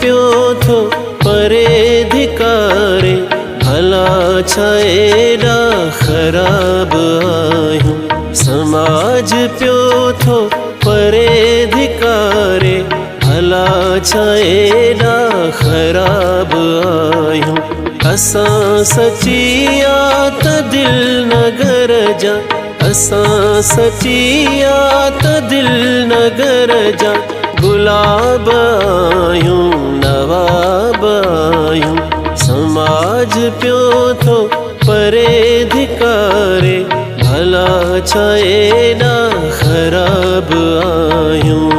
पियो थो परे धिकारे, भला छा एॾा ख़राब आहियूं। समाज पियो थो परे धिकारे, भला छा एॾा ख़राब आहियूं। असां सचिया त दिल न गरजा, असां सचिया त दिल न गरजा, गुलाब आहियूं नवाब आहियूं। समाज पियो थो परे धिकारे, भला छा एॾा ख़राब आहियूं।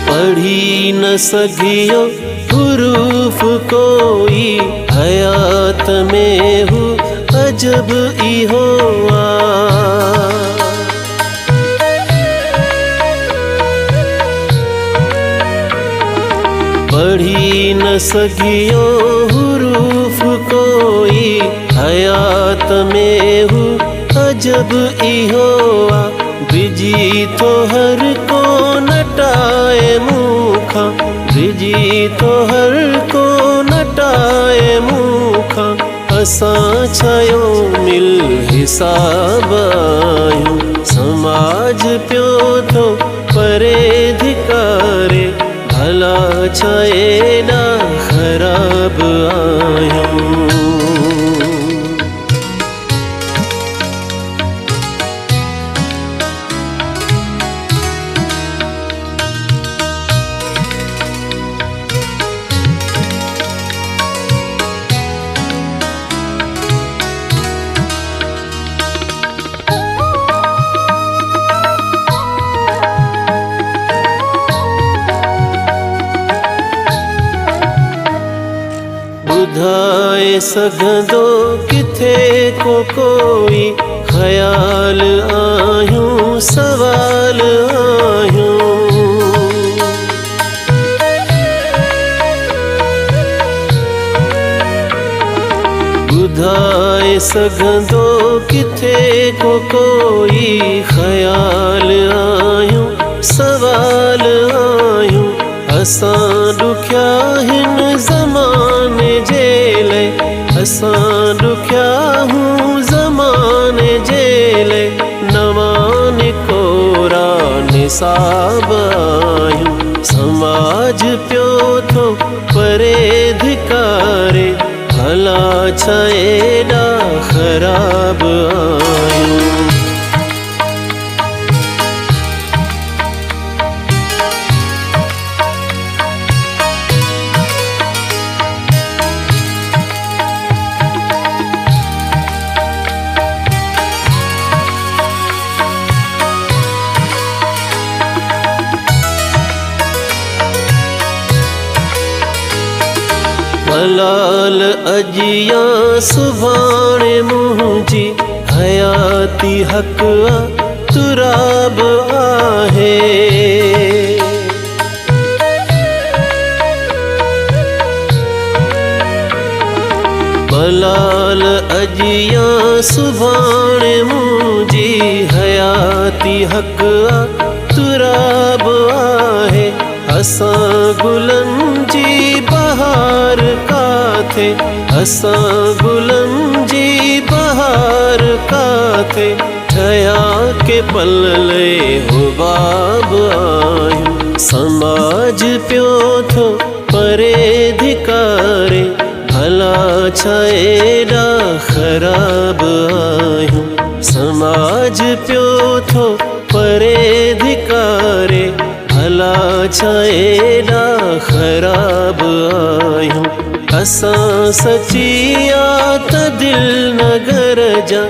पढ़ी न सघियो हुरूफ कोई, हयात में हू अजब इहो आ। पढ़ी न सघियो हुरूफ कोई, हयात में हू अजब इहो आ। बिजी तो हर को नटाए मूखा, बिजी तो हर को नटाए मूखा। असां छायो मिल हिसाब आहियूं। समाज पियो थो परे धिकारे, भला छा एॾा ख़राब आहियूं। ॿुधाए सघंदो किथे को कोई, ख़याल आहियूं सवाल आहियूं। ॿुधाए सघंदो किथे को कोई, ख़याल आहियूं सवाल आहियूं। असां ॾुखिया हिन ज़माने जे लाइ, असां ॾुखिया हूं ज़माने जे लाइ। नवां निकोरा निसाब आहियूं। समाज पियो थो परे धिकारे, भला छा एॾा ख़राब आहियूं। मलाल अजिया सुभाणे मुंहिंजी, हयाती हक़ तुराब आहे। मलाल अजिया सुभाणे मुंहिंजी, हयाती हक़ तुराब आहे। असां गुलनि जी बहार काथे, असां गुलनि जी बहार काथे। ठया के पलले हुबाब आहियूं। समाज पियो थो परे धिकारे, भला छा एॾा ख़राब आहियूं। समाज पियो थो परे धिकारे, भला छा एॾा ख़राब आहियूं। असां सचिया त दिल न गरजा,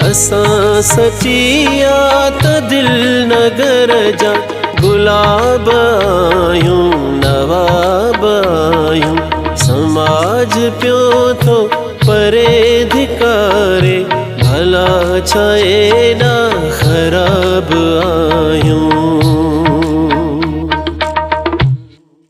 असां सचिया त दिल न गरजा। गुलाब आहियूं नवाब आहियूं। समाज पियो थो परेधिकारे भला छा एॾा ख़राब आहियूं।